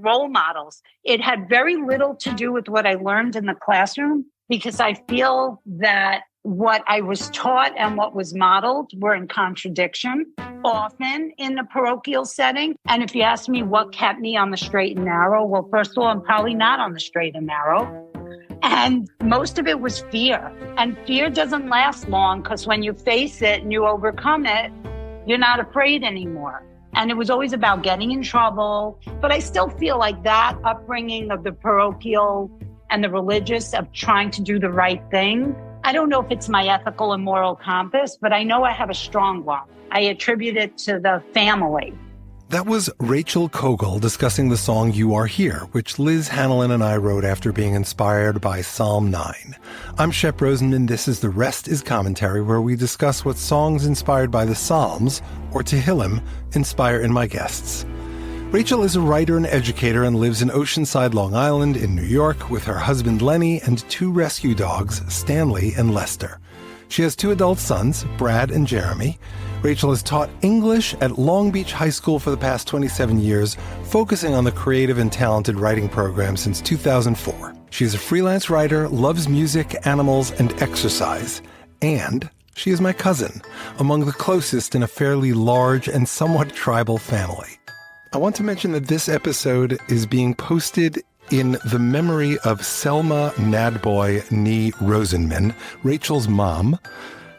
role models. It had very little to do with what I learned in the classroom, because I feel that what I was taught and what was modeled were in contradiction, often in a parochial setting. And if you ask me what kept me on the straight and narrow, well, first of all, I'm probably not on the straight and narrow. And most of it was fear. And fear doesn't last long, because when you face it and you overcome it, you're not afraid anymore. And it was always about getting in trouble. But I still feel like that upbringing of the parochial and the religious, of trying to do the right thing, I don't know if it's my ethical and moral compass, but I know I have a strong one. I attribute it to the family. That was Rachell Koegel discussing the song You Are Here, which Liz Hanlon and I wrote after being inspired by Psalm 9. I'm Shep Rosenman. This is The Rest is Commentary, where we discuss what songs inspired by the Psalms, or Tehillim, inspire in my guests. Rachell is a writer and educator and lives in Oceanside, Long Island in New York with her husband Lenny and 2 rescue dogs, Stanley and Lester. She has 2 adult sons, Brad and Jeremy. Rachell has taught English at Long Beach High School for the past 27 years, focusing on the creative and talented writing program since 2004. She is a freelance writer, loves music, animals, and exercise. And she is my cousin, among the closest in a fairly large and somewhat tribal family. I want to mention that this episode is being posted in the memory of Selma Nadboy nee Rosenman, Rachel's mom.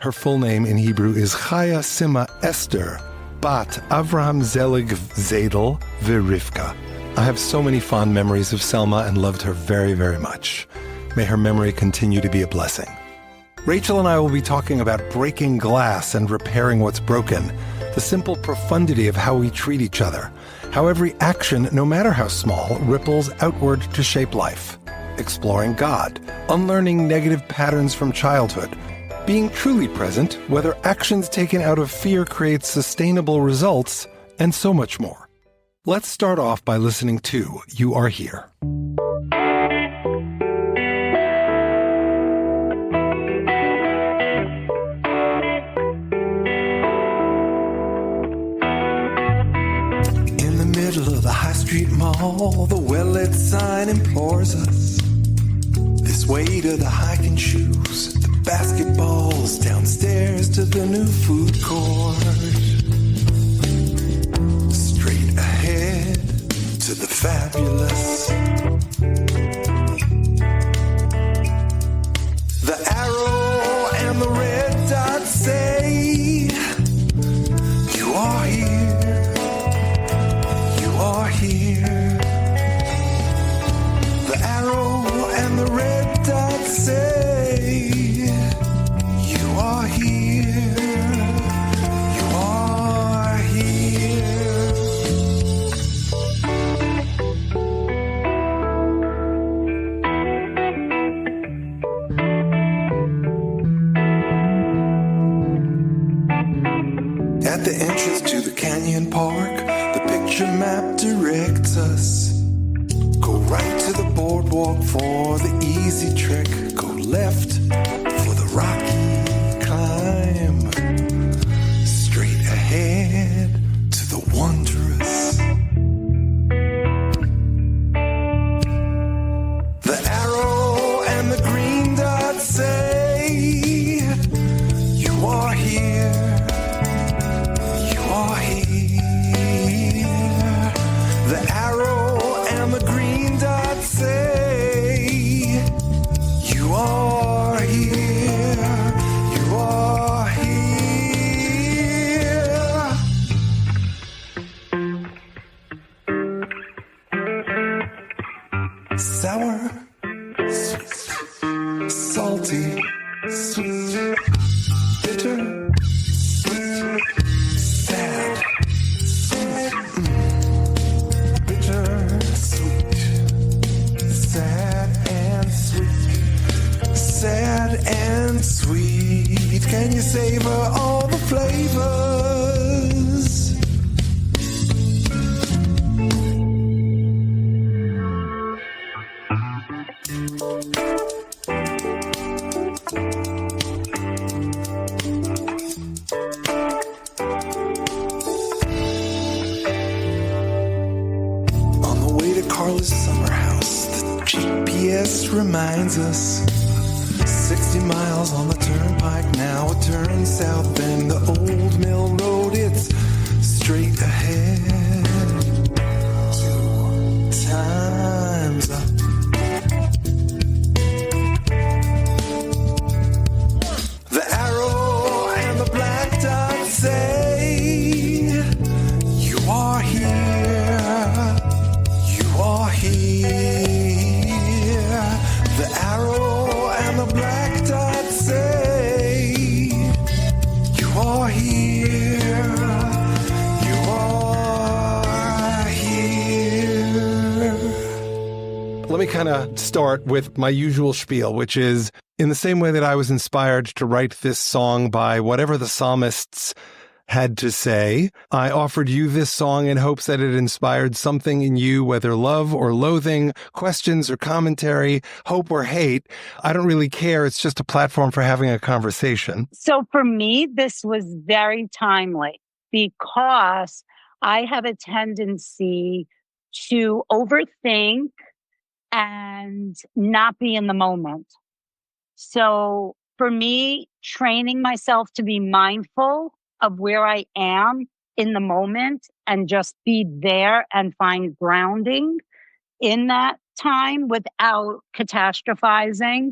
Her full name in Hebrew is Chaya Sima Esther Bat Avraham Zelig Zadel V'Rivka. I have so many fond memories of Selma and loved her very, very much. May her memory continue to be a blessing. Rachell and I will be talking about breaking glass and repairing what's broken, the simple profundity of how we treat each other, how every action, no matter how small, ripples outward to shape life, exploring God, unlearning negative patterns from childhood, being truly present, whether actions taken out of fear create sustainable results, and so much more. Let's start off by listening to You Are Here. Street Mall, the well-lit sign implores us. This way to the hiking shoes, the basketballs, downstairs to the new food court. Straight ahead to the fabulous. The arrow and the red dot say, you are here. Are here. The arrow and the red dot say, you are here. You are here. At the entrance to the canyon park, the picture map directs us. Go right to the boardwalk for the easy trek. Go left for the rocky climb. Straight ahead to the wondrous. The arrow and the green dot say, you are here. You are here. The arrow and the green dot say, you are here. You are here. Sour, sweet, salty, sweet, bitter, sweet, sad, sweet, bitter, sweet, sad and sweet, sad and sweet. Can you savor all the flavors? Carla's summer house. The GPS reminds us 60 miles on the turnpike now. It turns south and the old mill road, it's straight ahead. 2 times up. The arrow and the black dot say, you are here, you are here. The arrow and the black dot say, you are here, you are here. Let me kind of start with my usual spiel, which is, in the same way that I was inspired to write this song by whatever the psalmists had to say, I offered you this song in hopes that it inspired something in you, whether love or loathing, questions or commentary, hope or hate. I don't really care. It's just a platform for having a conversation. So for me, this was very timely because I have a tendency to overthink and not be in the moment. So for me, training myself to be mindful of where I am in the moment and just be there and find grounding in that time without catastrophizing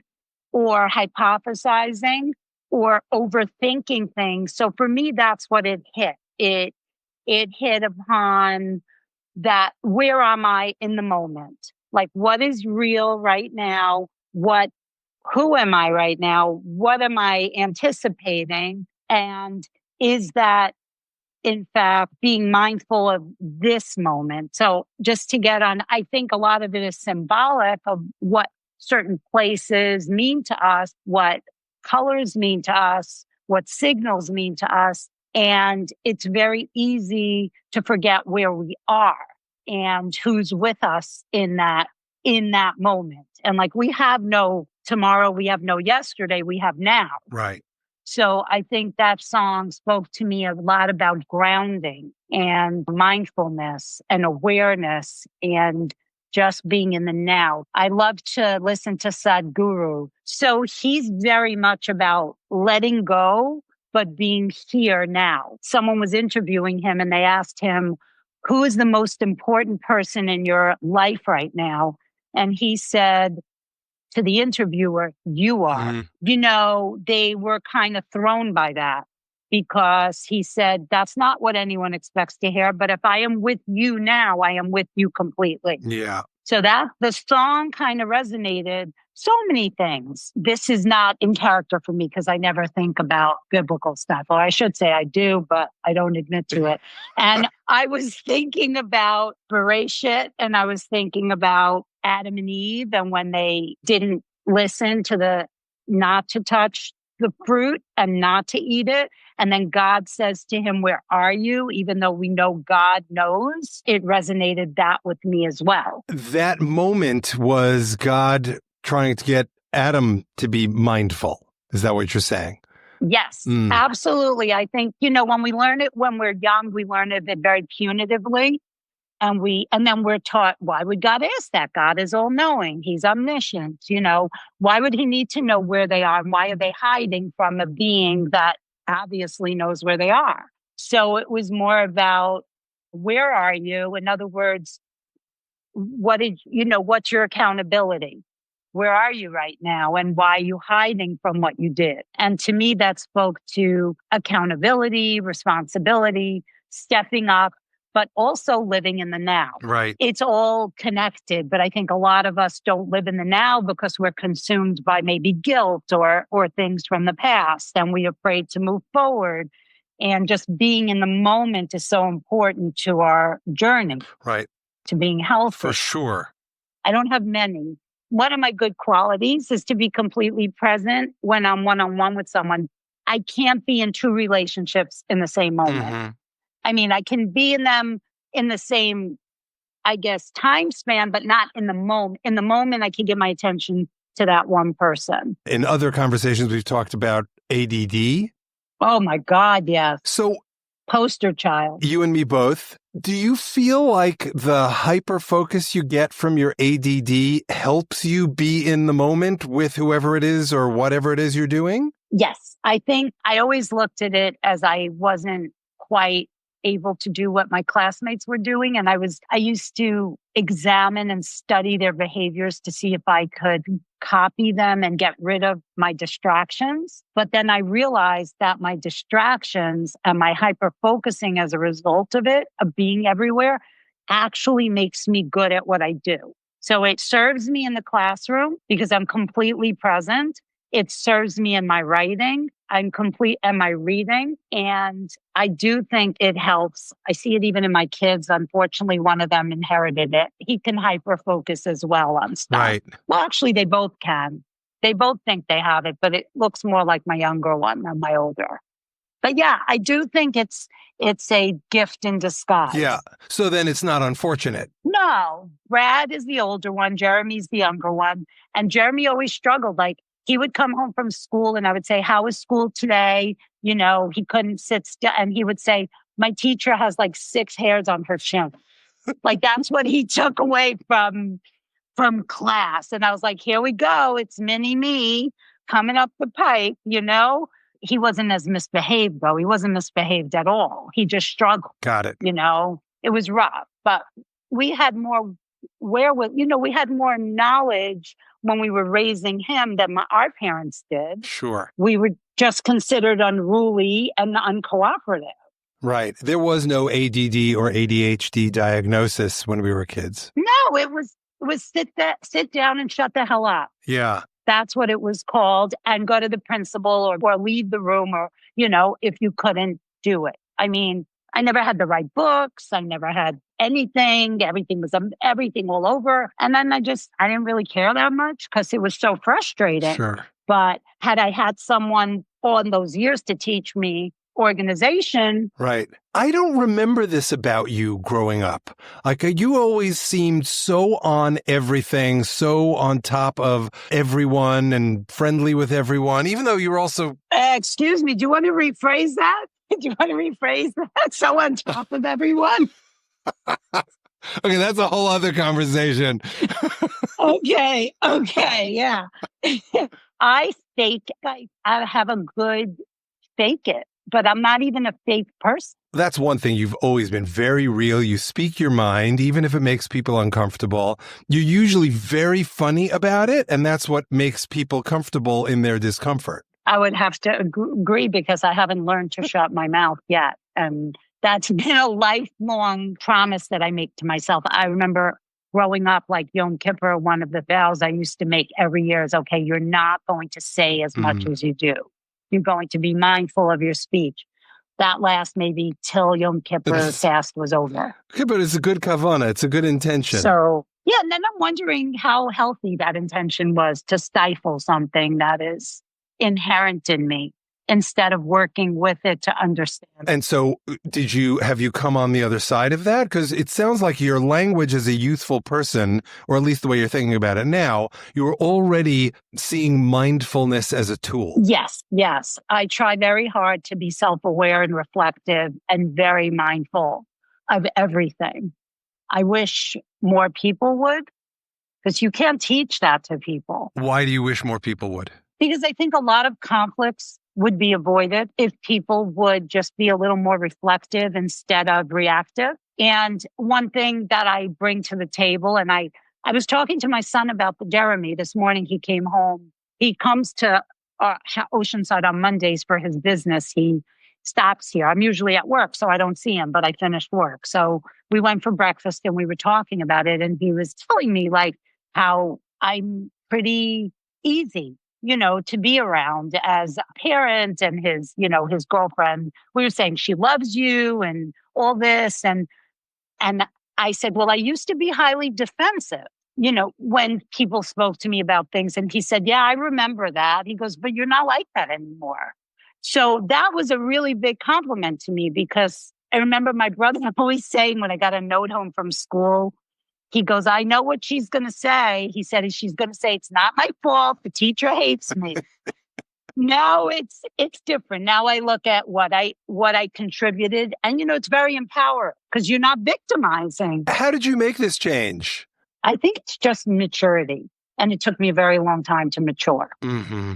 or hypothesizing or overthinking things. So for me, that's what it hit. It hit upon that, where am I in the moment? Like, what is real right now? Who am I right now? What am I anticipating? And is that, in fact, being mindful of this moment? So just to get on, I think a lot of it is symbolic of what certain places mean to us, what colors mean to us, what signals mean to us. And it's very easy to forget where we are and who's with us in that moment. And like, we have no tomorrow, we have no yesterday, we have now. Right. So I think that song spoke to me a lot about grounding and mindfulness and awareness and just being in the now. I love to listen to Sadhguru. So he's very much about letting go, but being here now. Someone was interviewing him and they asked him, who is the most important person in your life right now? And he said to the interviewer, you are. Mm-hmm. You know, they were kind of thrown by that because he said, that's not what anyone expects to hear. But if I am with you now, I am with you completely. Yeah. So that the song kind of resonated. So many things. This is not in character for me because I never think about biblical stuff. Or I should say I do, but I don't admit to it. And I was thinking about Bereshit, and I was thinking about Adam and Eve, and when they didn't listen to not to touch the fruit and not to eat it. And then God says to him, where are you? Even though we know God knows, it resonated that with me as well. That moment was God trying to get Adam to be mindful. Is that what you're saying? Yes, absolutely. I think, when we learn it when we're young, we learn it very punitively. And then we're taught, why would God ask that? God is all knowing. He's omniscient. Why would he need to know where they are? And why are they hiding from a being that obviously knows where they are? So it was more about, where are you? In other words, what's your accountability? Where are you right now? And why are you hiding from what you did? And to me, that spoke to accountability, responsibility, stepping up, but also living in the now. Right. It's all connected, but I think a lot of us don't live in the now because we're consumed by maybe guilt or things from the past, and we're afraid to move forward. And just being in the moment is so important to our journey. Right. To being healthy. For sure. I don't have many. One of my good qualities is to be completely present when I'm one-on-one with someone. I can't be in two relationships in the same moment. Mm-hmm. I mean, I can be in them in the same, I guess, time span, but not in the moment. In the moment, I can give my attention to that one person. In other conversations, we've talked about ADD. Oh my God, yes. So Poster child. You and me both. Do you feel like the hyper focus you get from your ADD helps you be in the moment with whoever it is or whatever it is you're doing? Yes. I think I always looked at it as I wasn't quite able to do what my classmates were doing. And I used to examine and study their behaviors to see if I could copy them and get rid of my distractions. But then I realized that my distractions and my hyper focusing as a result of it, of being everywhere, actually makes me good at what I do. So it serves me in the classroom because I'm completely present. It serves me in my writing. I'm complete in my reading. And I do think it helps. I see it even in my kids. Unfortunately, one of them inherited it. He can hyper focus as well on stuff. Right. Well, actually, they both can. They both think they have it, but it looks more like my younger one than my older. But yeah, I do think it's a gift in disguise. Yeah. So then it's not unfortunate. No, Brad is the older one. Jeremy's the younger one. And Jeremy always struggled. Like, he would come home from school and I would say, how was school today? You know, he couldn't sit still. And he would say, my teacher has like 6 hairs on her chin. Like, that's what he took away from class. And I was like, here we go. It's mini me coming up the pipe, you know? He wasn't as misbehaved, though. He wasn't misbehaved at all. He just struggled. Got it. You know, it was rough, but we had more we had more knowledge when we were raising him than our parents did. Sure. We were just considered unruly and uncooperative. Right. There was no ADD or ADHD diagnosis when we were kids. No, it was sit down and shut the hell up. Yeah. That's what it was called. And go to the principal or leave the room or, you know, if you couldn't do it. I mean, I never had the right books. I never had anything. Everything was everything all over. And then I didn't really care that much because it was so frustrating. Sure. But had I had someone all those years to teach me organization. Right. I don't remember this about you growing up. Like, you always seemed so on everything, so on top of everyone and friendly with everyone, even though you were also... Excuse me, do you want to rephrase that? Do you want to rephrase that? So on top of everyone? Okay, that's a whole other conversation. Okay, yeah. I have a good fake it, but I'm not even a fake person. That's one thing. You've always been very real. You speak your mind, even if it makes people uncomfortable. You're usually very funny about it, and that's what makes people comfortable in their discomfort. I would have to agree because I haven't learned to shut my mouth yet. And that's been a lifelong promise that I make to myself. I remember growing up, like Yom Kippur, one of the vows I used to make every year is, okay, you're not going to say as much as you do. You're going to be mindful of your speech. That lasts maybe till Yom Kippur fast was over. Okay, but it's a good kavanah. It's a good intention. So, yeah, and then I'm wondering how healthy that intention was to stifle something that is inherent in me instead of working with it to understand. And so have you come on the other side of that? Because it sounds like your language as a youthful person, or at least the way you're thinking about it now, you were already seeing mindfulness as a tool. Yes. I try very hard to be self-aware and reflective and very mindful of everything. I wish more people would, because you can't teach that to people. Why do you wish more people would? Because I think a lot of conflicts would be avoided if people would just be a little more reflective instead of reactive. And one thing that I bring to the table, and I was talking to my son about Jeremy this morning. He came home. He comes to Oceanside on Mondays for his business. He stops here. I'm usually at work, so I don't see him, but I finished work. So we went for breakfast and we were talking about it. And he was telling me like how I'm pretty easy, to be around as a parent, and his girlfriend. We were saying she loves you and all this. And I said, well, I used to be highly defensive, when people spoke to me about things. And he said, yeah, I remember that. He goes, but you're not like that anymore. So that was a really big compliment to me, because I remember my brother always saying when I got a note home from school, he goes, I know what she's going to say. He said, she's going to say, it's not my fault. The teacher hates me. Now it's different. Now I look at what I contributed, and it's very empowering because you're not victimizing. How did you make this change? I think it's just maturity, and it took me a very long time to mature. Mm-hmm.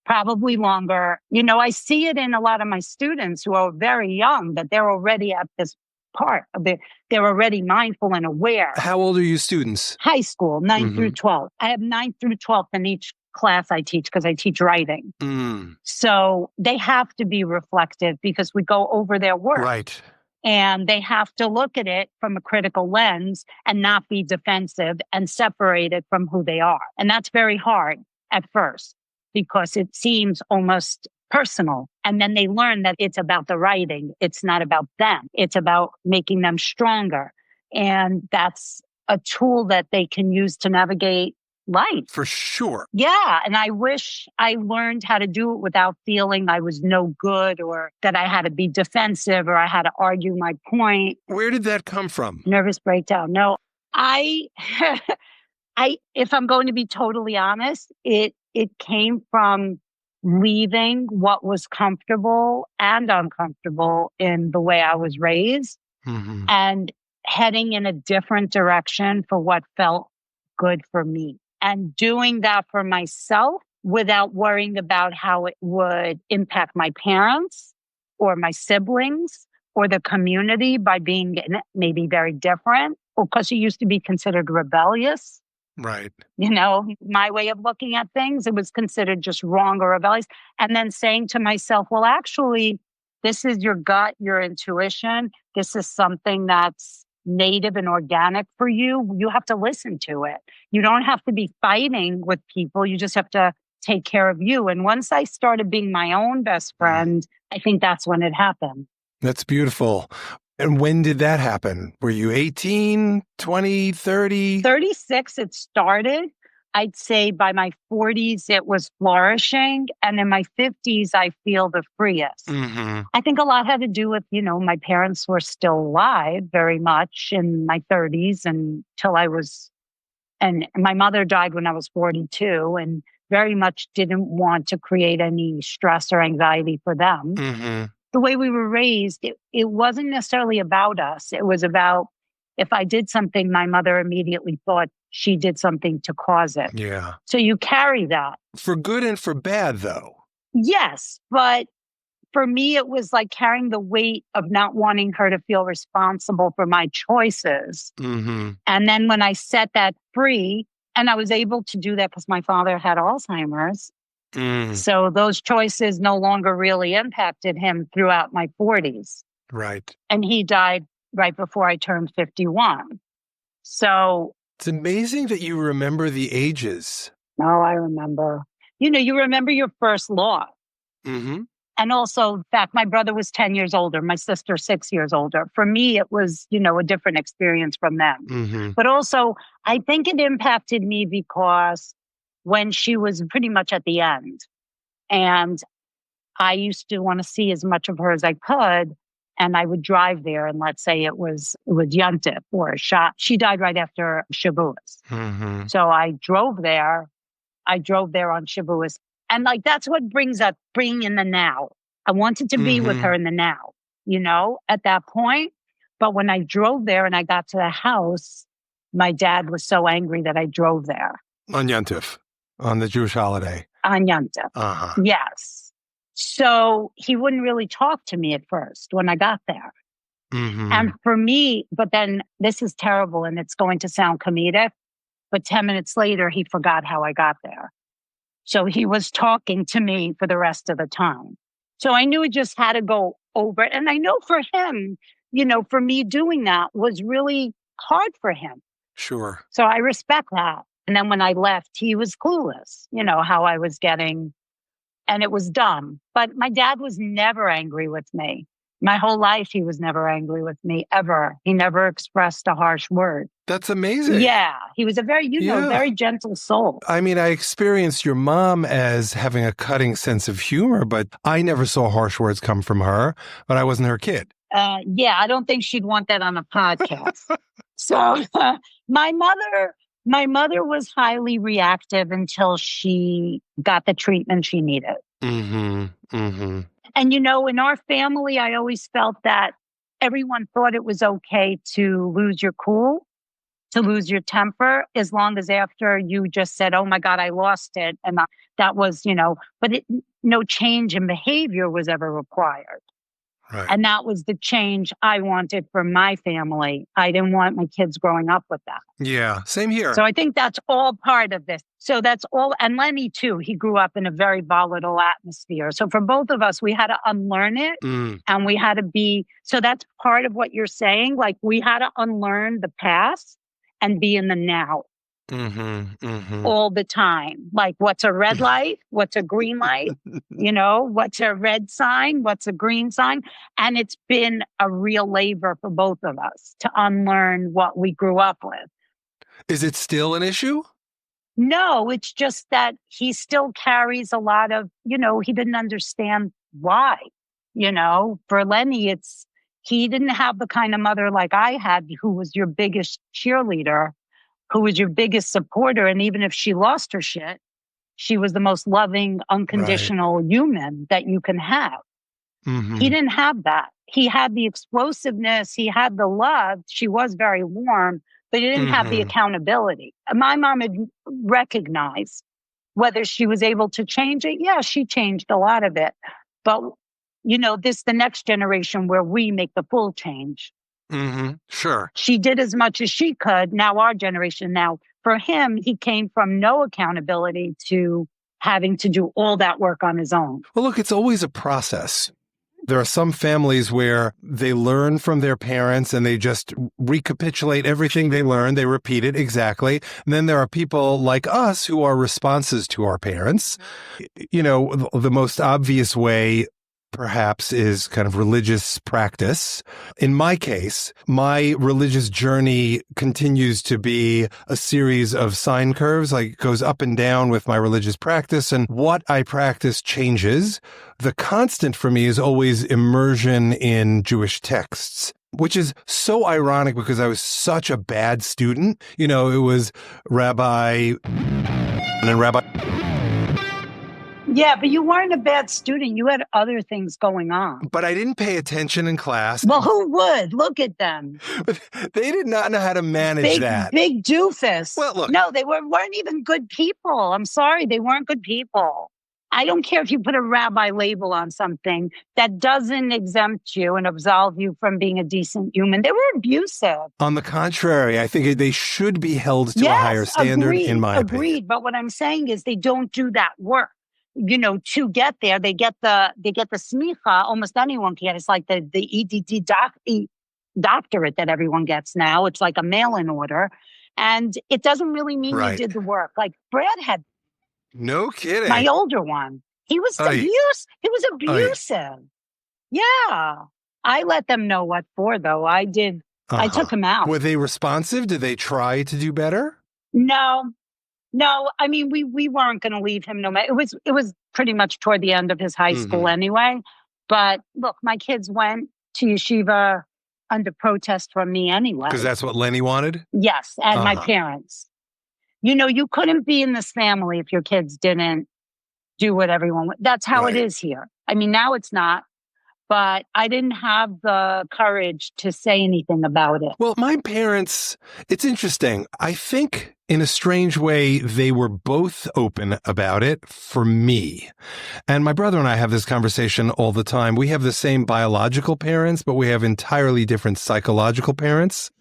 Probably longer. I see it in a lot of my students who are very young, that they're already at this part of it. They're already mindful and aware. How old are you students? High school, 9th through 12th. I have 9th through 12th in each class I teach because I teach writing. Mm. So they have to be reflective because we go over their work. Right. And they have to look at it from a critical lens and not be defensive and separate it from who they are. And that's very hard at first because it seems almost personal. And then they learn that it's about the writing. It's not about them. It's about making them stronger. And that's a tool that they can use to navigate life. For sure. Yeah. And I wish I learned how to do it without feeling I was no good or that I had to be defensive or I had to argue my point. Where did that come from? Nervous breakdown. No, if I'm going to be totally honest, it came from leaving what was comfortable and uncomfortable in the way I was raised and heading in a different direction for what felt good for me. And doing that for myself without worrying about how it would impact my parents or my siblings or the community by being maybe very different, or because it used to be considered rebellious. Right. My way of looking at things, it was considered just wrong or rebellious. And then saying to myself, well, actually, this is your gut, your intuition. This is something that's native and organic for you. You have to listen to it. You don't have to be fighting with people. You just have to take care of you. And once I started being my own best friend, I think that's when it happened. That's beautiful. And when did that happen? Were you 18, 20, 30? 36, it started. I'd say by my 40s, it was flourishing. And in my 50s, I feel the freest. I think a lot had to do with, my parents were still alive very much in my 30s and my mother died when I was 42 and very much didn't want to create any stress or anxiety for them. The way we were raised, it wasn't necessarily about us. It was about if I did something, my mother immediately thought she did something to cause it. Yeah. So you carry that. For good and for bad, though. Yes. But for me, it was like carrying the weight of not wanting her to feel responsible for my choices. And then when I set that free, and I was able to do that because my father had Alzheimer's. So those choices no longer really impacted him throughout my 40s. Right. And he died right before I turned 51. So it's amazing that you remember the ages. Oh, I remember. You remember your first loss. And also, in fact, my brother was 10 years older, my sister 6 years older. For me, it was, a different experience from them. But also, I think it impacted me because when she was pretty much at the end, and I used to want to see as much of her as I could, and I would drive there, and let's say it was Yontif or a shot. She died right after Shavuos. So I drove there. I drove there on Shavuos. And that's what bringing in the now. I wanted to be with her in the now, at that point. But when I drove there and I got to the house, my dad was so angry that I drove there. On Yontif, on the Jewish holiday. On Yontif. Yes. So he wouldn't really talk to me at first when I got there. And for me, but then this is terrible and it's going to sound comedic, but 10 minutes later, he forgot how I got there. So he was talking to me for the rest of the time. So I knew it just had to go over it. And I know for him, for me doing that was really hard for him. Sure. So I respect that. And then when I left, he was clueless, how I was getting, and it was done. But my dad was never angry with me. My whole life, he was never angry with me, ever. He never expressed a harsh word. That's amazing. Yeah. He was a very, very gentle soul. I mean, I experienced your mom as having a cutting sense of humor, but I never saw harsh words come from her, but I wasn't her kid. Yeah, I don't think she'd want that on a podcast. So my mother was highly reactive until she got the treatment she needed. Mm-hmm. Mm-hmm. And, in our family, I always felt that everyone thought it was okay to lose your cool, to lose your temper, as long as after you just said, oh my God, I lost it. And that was, but no change in behavior was ever required. Right. And that was the change I wanted for my family. I didn't want my kids growing up with that. Yeah, same here. So I think that's all part of this. So that's all. And Lenny, too, he grew up in a very volatile atmosphere. So for both of us, we had to unlearn it and we had to be. So that's part of what you're saying. Like we had to unlearn the past and be in the now. All the time. Like what's a red light? What's a green light? What's a red sign? What's a green sign? And it's been a real labor for both of us to unlearn what we grew up with. Is it still an issue? No, it's just that he still carries a lot of, he didn't understand why. For Lenny, he didn't have the kind of mother like I had, who was your biggest cheerleader, who was your biggest supporter. And even if she lost her shit, she was the most loving, unconditional human that you can have. He didn't have that. He had the explosiveness. He had the love. She was very warm, but he didn't have the accountability. My mom had recognized whether she was able to change it. Yeah, she changed a lot of it. But, the next generation where we make the full change. Sure. She did as much as she could. Now our generation, for him, he came from no accountability to having to do all that work on his own. Well, look, it's always a process. There are some families where they learn from their parents and they just recapitulate everything they learned. They repeat it exactly. And then there are people like us who are responses to our parents. The most obvious way perhaps is kind of religious practice. In my case, my religious journey continues to be a series of sine curves, like it goes up and down with my religious practice, and what I practice changes. The constant for me is always immersion in Jewish texts, which is so ironic because I was such a bad student. It was rabbi and then rabbi. Yeah, but you weren't a bad student. You had other things going on. But I didn't pay attention in class. Well, who would? Look at them. But they did not know how to manage that. Big doofus. Well, look. No, they weren't even good people. I'm sorry. They weren't good people. I don't care if you put a rabbi label on something. That doesn't exempt you and absolve you from being a decent human. They were abusive. On the contrary, I think they should be held to a higher standard, in my opinion. Agreed. But what I'm saying is they don't do that work. To get there, they get the smicha. Almost anyone can. It's like the EDD doctorate that everyone gets now. It's like a mail-in order, and it doesn't really mean you did the work. Like Brad had. No kidding. My older one, he was abusive. Yeah, I let them know what for, though. I did. I took him out. Were they responsive? Did they try to do better? No, I mean, we weren't going to leave him. No matter. It was pretty much toward the end of his high school anyway. But look, my kids went to yeshiva under protest from me anyway. Because that's what Lenny wanted? Yes, and my parents. You couldn't be in this family if your kids didn't do what everyone. That's how it is here. I mean, now it's not. But I didn't have the courage to say anything about it. Well, my parents, it's interesting. I think in a strange way, they were both open about it for me. And my brother and I have this conversation all the time. We have the same biological parents, but we have entirely different psychological parents.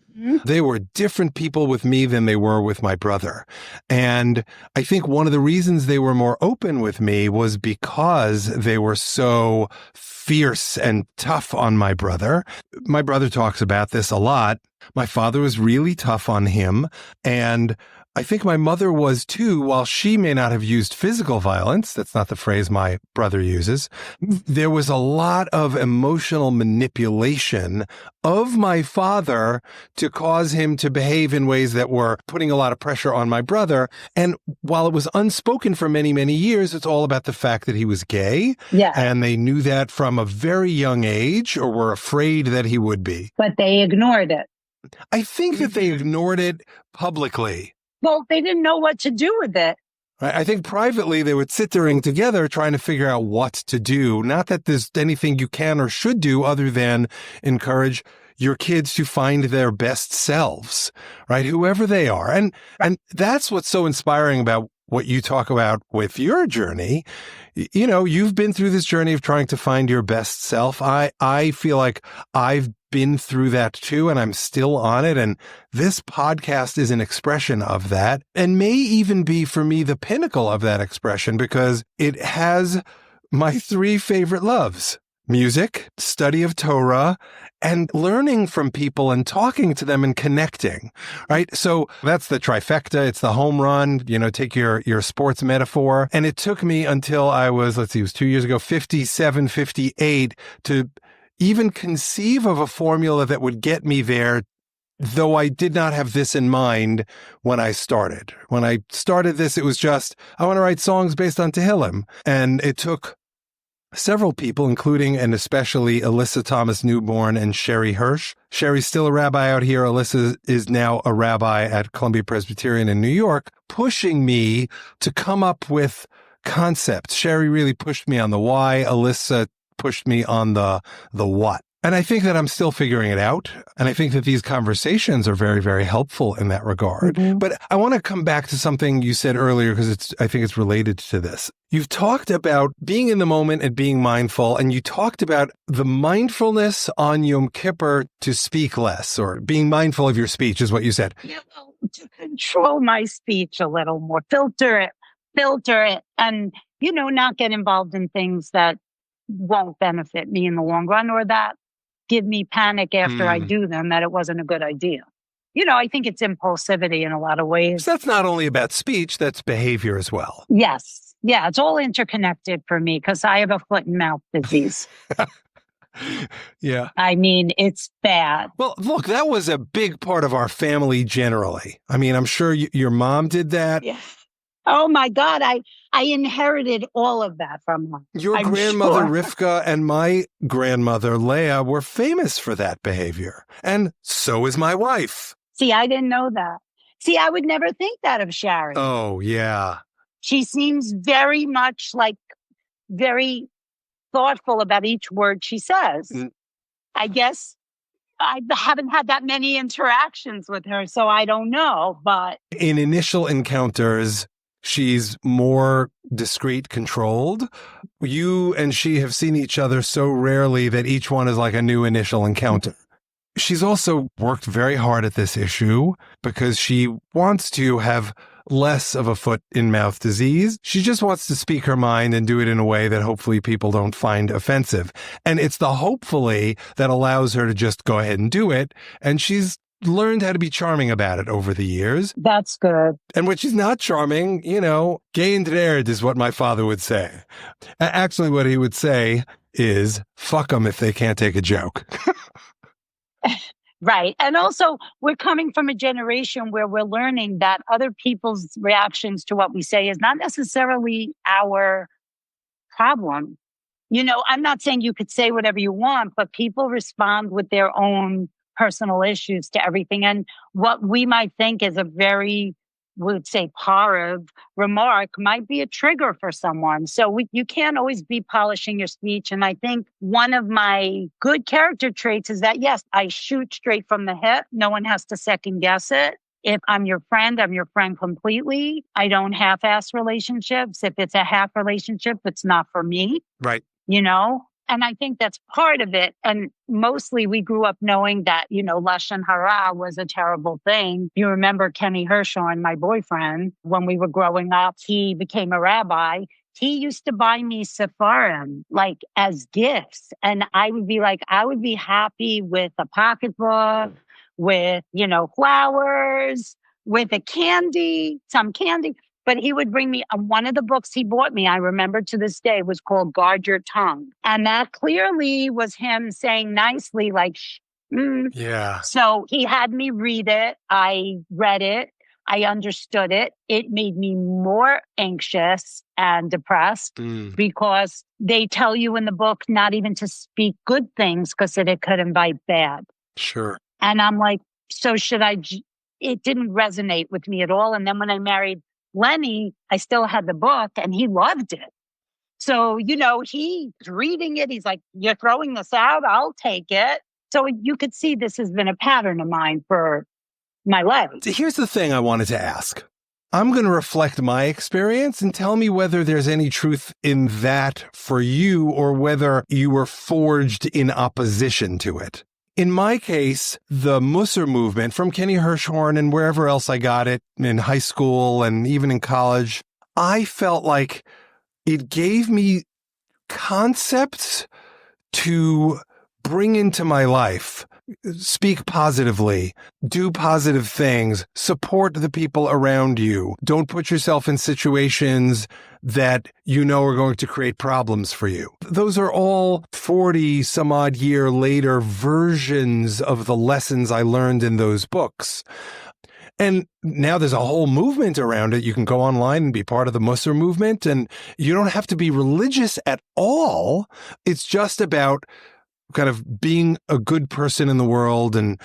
They were different people with me than they were with my brother. And I think one of the reasons they were more open with me was because they were so fierce and tough on my brother. My brother talks about this a lot. My father was really tough on him. And I think my mother was too, while she may not have used physical violence. That's not the phrase my brother uses. There was a lot of emotional manipulation of my father to cause him to behave in ways that were putting a lot of pressure on my brother. And while it was unspoken for many, many years, it's all about the fact that he was gay. Yeah. And they knew that from a very young age, or were afraid that he would be. But they ignored it. I think that they ignored it publicly. Well, they didn't know what to do with it. Right? I think privately they would sit there together trying to figure out what to do. Not that there's anything you can or should do other than encourage your kids to find their best selves, right? Whoever they are. And that's what's so inspiring about what you talk about with your journey. You know, you've been through this journey of trying to find your best self. I feel like I've been through that too, and I'm still on it. And this podcast is an expression of that, and may even be for me the pinnacle of that expression, because it has my three favorite loves: music, study of Torah, and learning from people and talking to them and connecting, right? So that's the trifecta. It's the home run, you know, take your sports metaphor. And it took me until I was, it was 2 years ago, 57, 58, to even conceive of a formula that would get me there, though I did not have this in mind when I started. When I started this, it was just, I want to write songs based on Tehillim. And it took several people, including and especially Alyssa Thomas Newborn and Sherry Hirsch. Sherry's still a rabbi out here. Alyssa is now a rabbi at Columbia Presbyterian in New York, pushing me to come up with concepts. Sherry really pushed me on the why. Alyssa pushed me on the what. And I think that I'm still figuring it out. And I think that these conversations are very, very helpful in that regard. Mm-hmm. But I want to come back to something you said earlier, because I think it's related to this. You've talked about being in the moment and being mindful, and you talked about the mindfulness on Yom Kippur to speak less, or being mindful of your speech is what you said. Yeah, well, to control my speech a little more, filter it, and, you know, not get involved in things that won't benefit me in the long run, or that give me panic after I do them, that it wasn't a good idea. You know, I think it's impulsivity in a lot of ways. So that's not only about speech, that's behavior as well. Yes. Yeah, it's all interconnected for me, because I have a foot and mouth disease. Yeah. I mean, it's bad. Well, look, that was a big part of our family generally. I mean, I'm sure your mom did that. Yeah. Oh my God, I inherited all of that from her. Your grandmother Rivka and my grandmother Leah were famous for that behavior. And so is my wife. See, I didn't know that. See, I would never think that of Sharon. Oh, yeah. She seems very much like very thoughtful about each word she says. I guess I haven't had that many interactions with her, so I don't know. But in initial encounters, she's more discreet, controlled. You and she have seen each other so rarely that each one is like a new initial encounter. She's also worked very hard at this issue because she wants to have less of a foot in mouth disease. She just wants to speak her mind and do it in a way that hopefully people don't find offensive. And it's the hopefully that allows her to just go ahead and do it. And she's learned how to be charming about it over the years. That's good. And when she's not charming, you know, gay and dread is what my father would say. Actually, what he would say is, fuck them if they can't take a joke. Right. And also, we're coming from a generation where we're learning that other people's reactions to what we say is not necessarily our problem. You know, I'm not saying you could say whatever you want, but people respond with their own personal issues to everything. And what we might think is a very, would say, parve remark might be a trigger for someone. So you can't always be polishing your speech. And I think one of my good character traits is that, yes, I shoot straight from the hip. No one has to second guess it. If I'm your friend completely. I don't half-ass relationships. If it's a half relationship, it's not for me. Right. You know? And I think that's part of it. And mostly we grew up knowing that, you know, Lashon Hara was a terrible thing. You remember Kenny Hershon, my boyfriend, when we were growing up, he became a rabbi. He used to buy me sefarim, like as gifts. And I would be happy with a pocketbook, with, you know, flowers, with some candy. But he would bring me one of the books he bought me, I remember to this day, was called Guard Your Tongue. And that clearly was him saying nicely, like, Yeah. So he had me read it. I read it. I understood it. It made me more anxious and depressed because they tell you in the book not even to speak good things because it could invite bad. Sure. And I'm like, so should I? It didn't resonate with me at all. And then when I married Lenny, I still had the book and he loved it. So, he's reading it. He's like, you're throwing this out. I'll take it. So you could see this has been a pattern of mine for my life. Here's the thing I wanted to ask. I'm going to reflect my experience and tell me whether there's any truth in that for you or whether you were forged in opposition to it. In my case, the Musser movement from Kenny Hirschhorn and wherever else I got it in high school and even in college, I felt like it gave me concepts to bring into my life. Speak positively, do positive things, support the people around you. Don't put yourself in situations that you know are going to create problems for you. Those are all 40 some odd year later versions of the lessons I learned in those books. And now there's a whole movement around it. You can go online and be part of the Musser movement, and you don't have to be religious at all. It's just about kind of being a good person in the world and,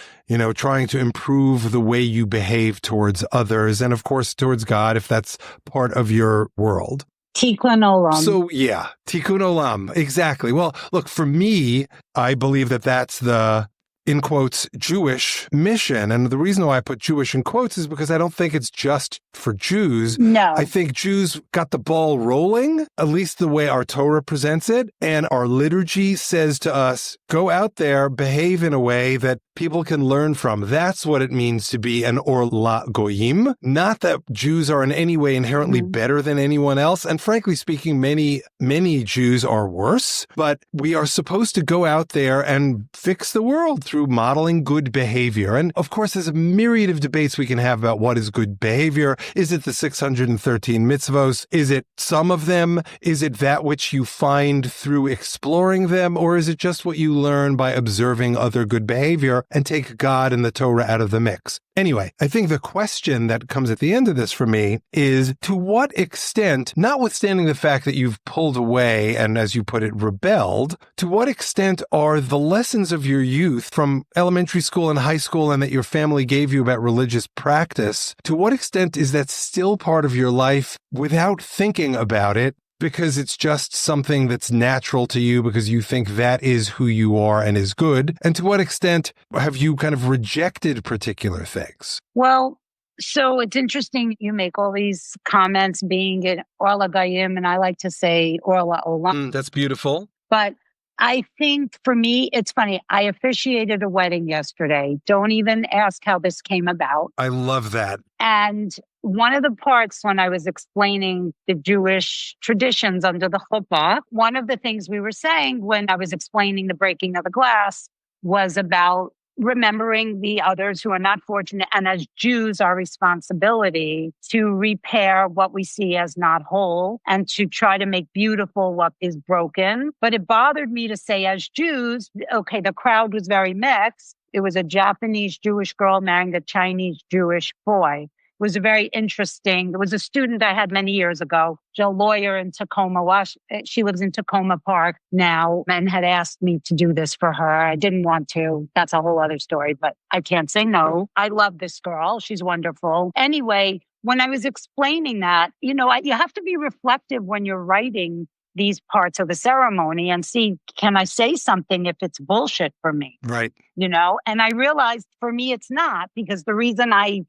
trying to improve the way you behave towards others and, of course, towards God, if that's part of your world. Tikkun olam. So, yeah, tikkun olam. Exactly. Well, look, for me, I believe that that's the, in quotes, Jewish mission. And the reason why I put Jewish in quotes is because I don't think it's just for Jews. No. I think Jews got the ball rolling, at least the way our Torah presents it. And our liturgy says to us, go out there, behave in a way that people can learn from. That's what it means to be an Or LaGoyim. Not that Jews are in any way inherently better than anyone else. And frankly speaking, many Jews are worse. But we are supposed to go out there and fix the world through modeling good behavior. And of course, there's a myriad of debates we can have about what is good behavior. Is it the 613 mitzvos? Is it some of them? Is it that which you find through exploring them? Or is it just what you learn by observing other good behavior and take God and the Torah out of the mix? Anyway, I think the question that comes at the end of this for me is, to what extent, notwithstanding the fact that you've pulled away and, as you put it, rebelled, to what extent are the lessons of your youth from elementary school and high school and that your family gave you about religious practice, to what extent is that still part of your life without thinking about it, because it's just something that's natural to you because you think that is who you are and is good? And to what extent have you kind of rejected particular things? Well, so it's interesting you make all these comments being an Orla Gayim, and I like to say Orla Olam. That's beautiful. But I think for me, it's funny. I officiated a wedding yesterday. Don't even ask how this came about. I love that. And one of the parts when I was explaining the Jewish traditions under the chuppah, one of the things we were saying when I was explaining the breaking of the glass was about remembering the others who are not fortunate, and as Jews, our responsibility to repair what we see as not whole and to try to make beautiful what is broken. But it bothered me to say, as Jews, okay, the crowd was very mixed. It was a Japanese Jewish girl marrying a Chinese Jewish boy. It was very interesting. It was a student I had many years ago, a lawyer in Tacoma, Washington. She lives in Tacoma Park now and had asked me to do this for her. I didn't want to. That's a whole other story, but I can't say no. I love this girl. She's wonderful. Anyway, when I was explaining that, you have to be reflective when you're writing these parts of the ceremony and see, can I say something if it's bullshit for me? Right. And I realized for me, it's not, because the reason I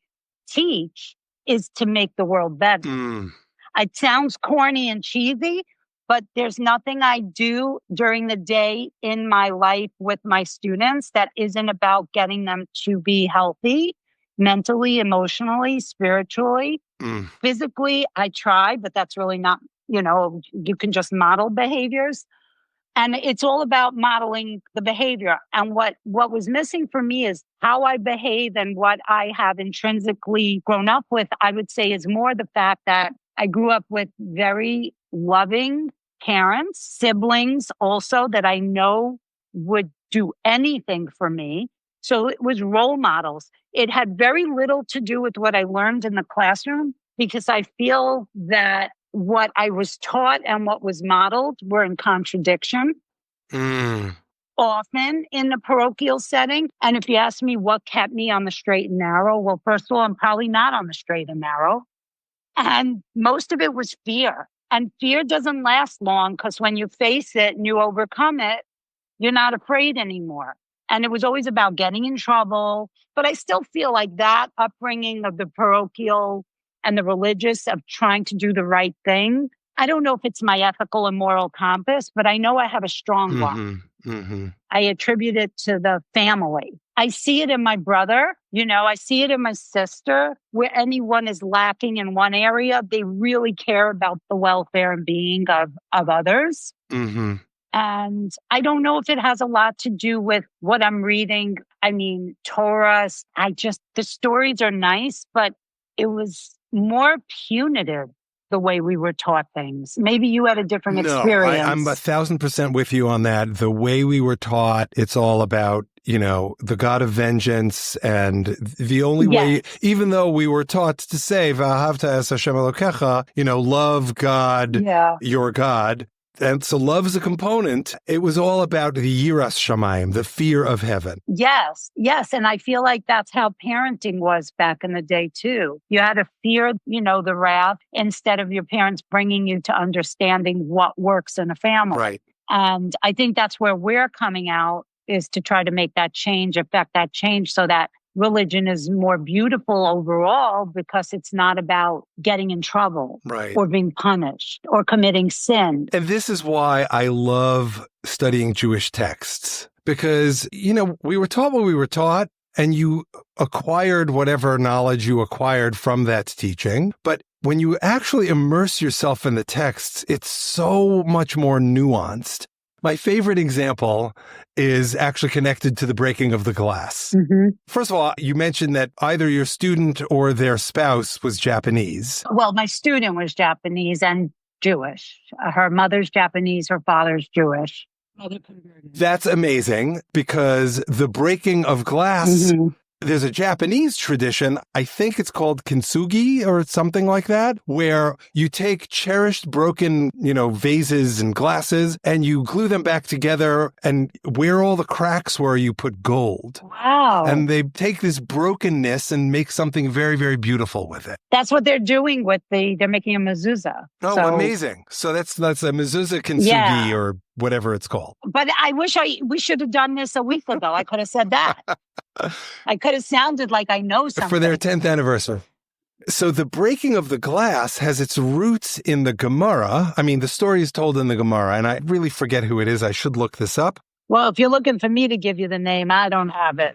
teach is to make the world better. It sounds corny and cheesy, but there's nothing I do during the day in my life with my students that isn't about getting them to be healthy, mentally, emotionally, spiritually. Physically, I try, but that's really not, you can just model behaviors. And it's all about modeling the behavior. And what was missing for me is how I behave, and what I have intrinsically grown up with, I would say, is more the fact that I grew up with very loving parents, siblings also that I know would do anything for me. So it was role models. It had very little to do with what I learned in the classroom, because I feel that what I was taught and what was modeled were in contradiction. Often in the parochial setting. And if you ask me what kept me on the straight and narrow, well, first of all, I'm probably not on the straight and narrow. And most of it was fear. And fear doesn't last long because when you face it and you overcome it, you're not afraid anymore. And it was always about getting in trouble. But I still feel like that upbringing of the parochial and the religious of trying to do the right thing. I don't know if it's my ethical and moral compass, but I know I have a strong one. I attribute it to the family. I see it in my brother, I see it in my sister. Where anyone is lacking in one area, they really care about the welfare and being of others. And I don't know if it has a lot to do with what I'm reading. I mean, Torah, the stories are nice, but it was more punitive the way we were taught things. Maybe you had a different experience. I'm 1,000% with you on that. The way we were taught, it's all about, the God of vengeance, and the only way, even though we were taught to say, V'ahavta es Hashem Elokecha, love God, your God. And so love is a component. It was all about the yiras shamayim, the fear of heaven. Yes. And I feel like that's how parenting was back in the day, too. You had to fear, the wrath instead of your parents bringing you to understanding what works in a family. Right. And I think that's where we're coming out, is to try to make that change, affect that change so that religion is more beautiful overall, because it's not about getting in trouble or being punished or committing sin. And this is why I love studying Jewish texts, because, we were taught what we were taught, and you acquired whatever knowledge you acquired from that teaching. But when you actually immerse yourself in the texts, it's so much more nuanced. My favorite example is actually connected to the breaking of the glass. First of all, you mentioned that either your student or their spouse was Japanese. Well, my student was Japanese and Jewish. Her mother's Japanese, her father's Jewish. That's amazing, because the breaking of glass, there's a Japanese tradition, I think it's called kintsugi or something like that, where you take cherished broken, vases and glasses, and you glue them back together, and where all the cracks were, you put gold. Wow. And they take this brokenness and make something very, very beautiful with it. That's what they're doing with they're making a mezuzah. Oh, amazing. So that's a mezuzah kintsugi or whatever it's called. But I wish we should have done this a week ago. I could have said that. I could have sounded like I know something. For their 10th anniversary. So the breaking of the glass has its roots in the Gemara. I mean, the story is told in the Gemara, and I really forget who it is. I should look this up. Well, if you're looking for me to give you the name, I don't have it.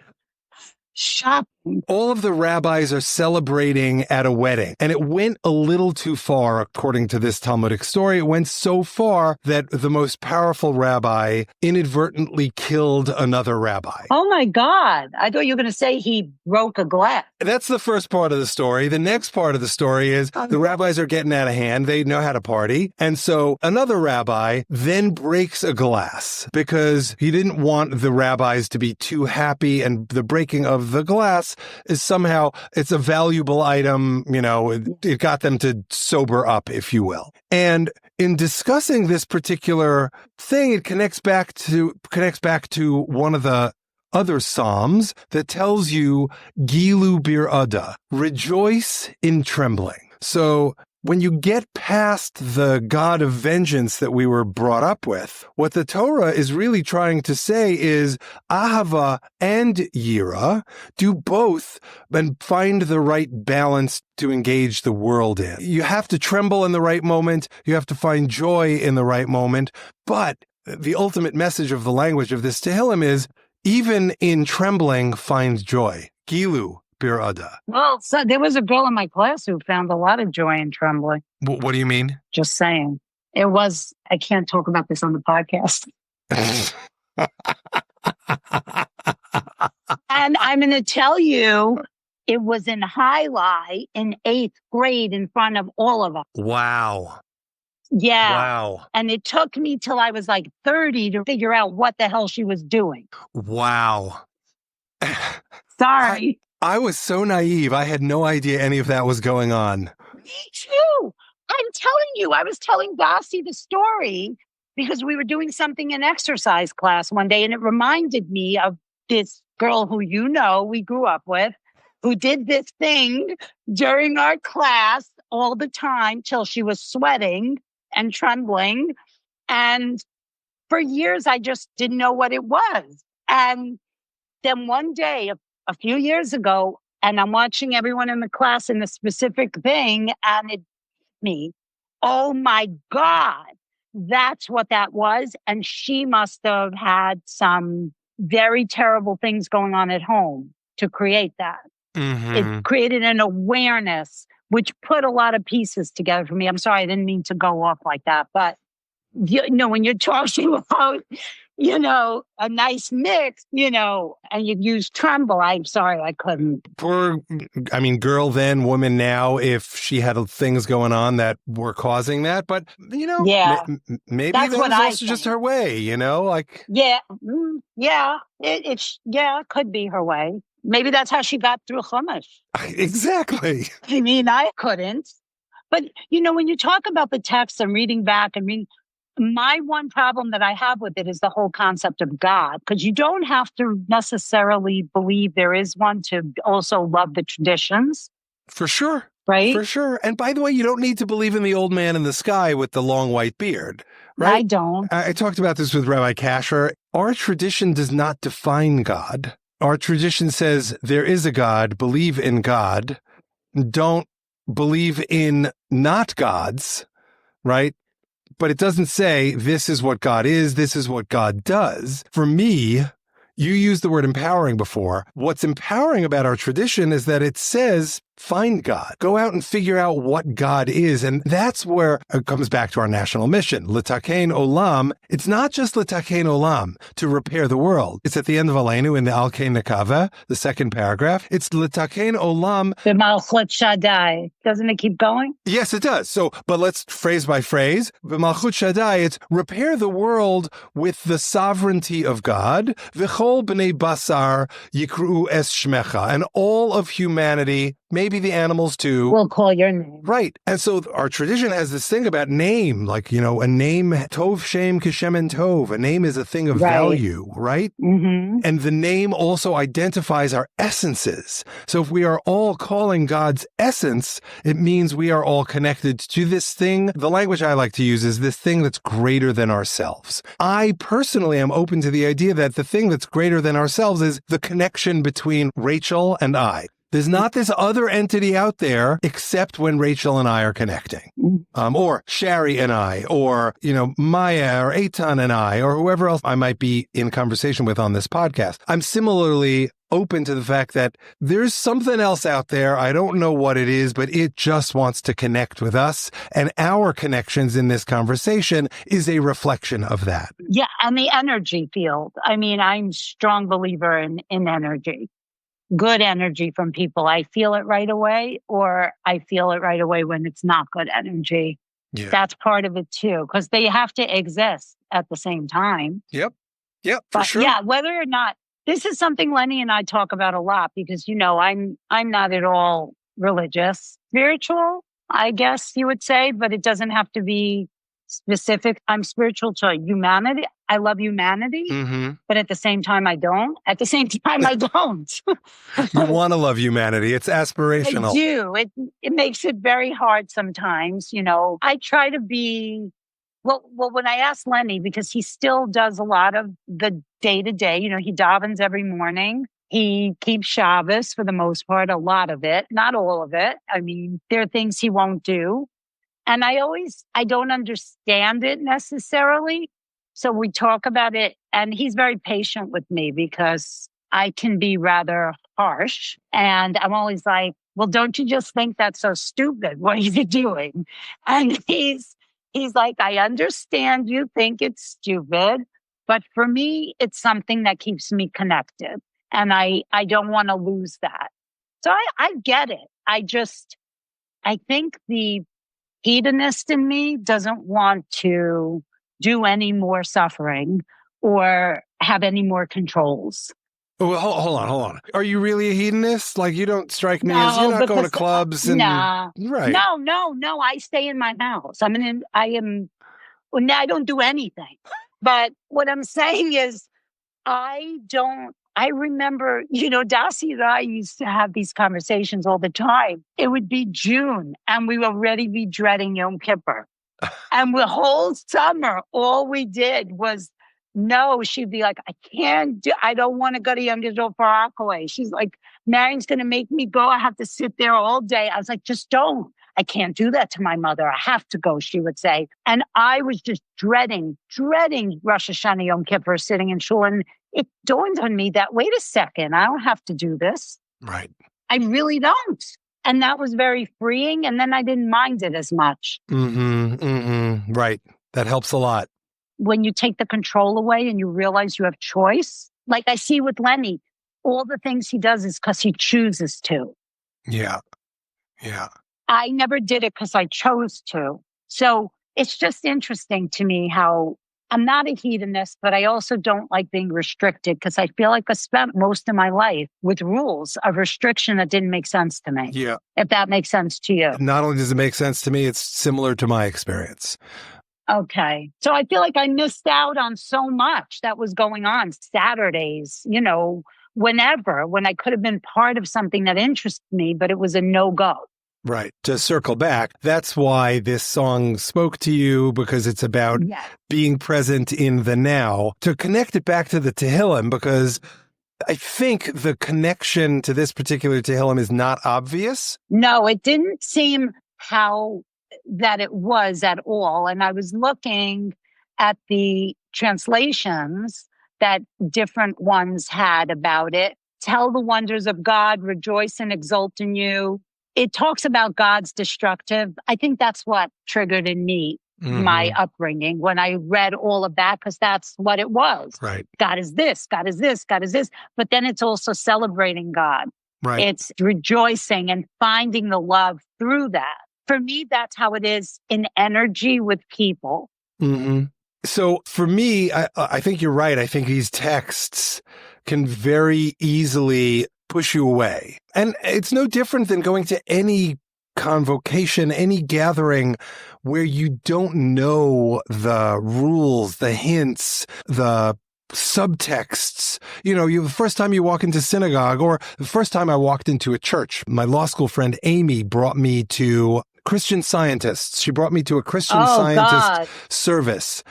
Shopping. All of the rabbis are celebrating at a wedding, and it went a little too far, according to this Talmudic story. It went so far that the most powerful rabbi inadvertently killed another rabbi. Oh my God. I thought you were going to say he broke a glass. That's the first part of the story. The next part of the story is the rabbis are getting out of hand. They know how to party. And so another rabbi then breaks a glass because he didn't want the rabbis to be too happy, and the breaking of the glass is somehow, it's a valuable item, it got them to sober up, if you will. And in discussing this particular thing, it connects back to one of the other Psalms that tells you, Gilu bir ada, rejoice in trembling. So when you get past the God of vengeance that we were brought up with, what the Torah is really trying to say is ahava and yira, do both and find the right balance to engage the world in. You have to tremble in the right moment. You have to find joy in the right moment. But the ultimate message of the language of this Tehillim is, even in trembling, find joy. Gilu. Well, so there was a girl in my class who found a lot of joy in trembling. What do you mean? Just saying. I can't talk about this on the podcast. And I'm going to tell you, it was in highlight in 8th grade in front of all of us. Wow. Yeah. Wow. And it took me till I was like 30 to figure out what the hell she was doing. Wow. Sorry. I was so naive. I had no idea any of that was going on. Me too. I'm telling you, I was telling Dasi the story because we were doing something in exercise class one day, and it reminded me of this girl who we grew up with, who did this thing during our class all the time till she was sweating and trembling. And for years, I just didn't know what it was. And then one day, a few years ago, and I'm watching everyone in the class in a specific thing, and it hit me, oh my God, that's what that was. And she must have had some very terrible things going on at home to create that. It created an awareness, which put a lot of pieces together for me. I'm sorry, I didn't mean to go off like that, but when you're talking about, a nice mix, and you use tremble, I'm sorry, I couldn't. Girl then, woman now, if she had things going on that were causing that, but, yeah, maybe that was also just her way, like. Yeah, it could be her way. Maybe that's how she got through Chumash. Exactly. I mean, I couldn't. But, when you talk about the text and reading back, my one problem that I have with it is the whole concept of God, because you don't have to necessarily believe there is one to also love the traditions. For sure. Right? For sure. And by the way, you don't need to believe in the old man in the sky with the long white beard, right? I don't. I talked about this with Rabbi Kasher. Our tradition does not define God. Our tradition says there is a God, believe in God, don't believe in not gods, right? But it doesn't say this is what God is, this is what God does. For me, you used the word empowering before. What's empowering about our tradition is that it says, find God. Go out and figure out what God is. And that's where it comes back to our national mission. L'takein olam. It's not just l'takein olam, to repair the world. It's at the end of Aleinu in the Al Kei Nekava, the second paragraph. It's l'takein olam. B'malchut Shaddai. Doesn't it keep going? Yes, it does. So, but let's phrase by phrase. B'malchut Shaddai, it's repair the world with the sovereignty of God. V'chol b'nei basar yikru es shmecha. And all of humanity, maybe the animals too, will call your name. Right. And so our tradition has this thing about name, like, a name, tov shem kishem and tov. A name is a thing of value, right? Mm-hmm. And the name also identifies our essences. So if we are all calling God's essence, it means we are all connected to this thing. The language I like to use is this thing that's greater than ourselves. I personally am open to the idea that the thing that's greater than ourselves is the connection between Rachel and I. There's not this other entity out there except when Rachel and I are connecting. Or Shari and I, or, Maya or Eitan and I, or whoever else I might be in conversation with on this podcast. I'm similarly open to the fact that there's something else out there. I don't know what it is, but it just wants to connect with us. And our connections in this conversation is a reflection of that. Yeah. And the energy field. I'm a strong believer in energy. Good energy from people. I feel it right away, or I feel it right away when it's not good energy. Yeah. That's part of it too, because they have to exist at the same time. Yep, for sure. Yeah, whether or not, this is something Lenny and I talk about a lot, because, I'm not at all religious, spiritual, I guess you would say, but it doesn't have to be specific. I'm spiritual to humanity. I love humanity, but at the same time, I don't. At the same time, I don't. You want to love humanity. It's aspirational. I do. It makes it very hard sometimes. I try to be, well, when I asked Lenny, because he still does a lot of the day-to-day, he davens every morning. He keeps Shabbos for the most part, a lot of it, not all of it. There are things he won't do. And I don't understand it necessarily. So we talk about it, and he's very patient with me because I can be rather harsh. And I'm always like, well, don't you just think that's so stupid? What are you doing? And he's like, I understand you think it's stupid, but for me, it's something that keeps me connected. And I don't want to lose that. So I get it. I think the hedonist in me doesn't want to do any more suffering or have any more controls. Well, hold on. Are you really a hedonist? Like, you don't strike me as, you're not going to clubs and right. No. I stay in my house. I don't do anything. But what I'm saying is, I don't I remember, Darcy and I used to have these conversations all the time. It would be June and we would already be dreading Yom Kippur. And the whole summer, all we did was, no, she'd be like, I don't want to go to Yom Kippur for Rockaway. She's like, Marion's going to make me go. I have to sit there all day. I was like, just don't. I can't do that to my mother. I have to go, she would say. And I was just dreading Rosh Hashanah Yom Kippur sitting in shul. And it dawned on me that, wait a second, I don't have to do this. Right. I really don't. And that was very freeing. And then I didn't mind it as much. Right. That helps a lot. When you take the control away and you realize you have choice, like I see with Lenny, all the things he does is because he chooses to. Yeah. I never did it because I chose to. So it's just interesting to me how I'm not a hedonist, but I also don't like being restricted because I feel like I spent most of my life with rules of restriction that didn't make sense to me. Yeah. If that makes sense to you. Not only does it make sense to me, it's similar to my experience. Okay. So I feel like I missed out on so much that was going on Saturdays, when I could have been part of something that interested me, but it was a no-go. Right. To circle back, that's why this song spoke to you, because it's about being present in the now. To connect it back to the Tehillim, because I think the connection to this particular Tehillim is not obvious. No, it didn't seem that it was at all. And I was looking at the translations that different ones had about it. Tell the wonders of God, rejoice and exult in you. It talks about God's destructive. I think that's what triggered in me my upbringing when I read all of that, because that's what it was. Right. God is this, God is this, God is this. But then it's also celebrating God. Right. It's rejoicing and finding the love through that. For me, that's how it is in energy with people. Mm-hmm. So for me, I think you're right. I think these texts can very easily push you away. And it's no different than going to any convocation, any gathering where you don't know the rules, the hints, the subtexts. The first time you walk into synagogue, or the first time I walked into a church, my law school friend Amy brought me to Christian Scientists. She brought me to a Christian Scientist service.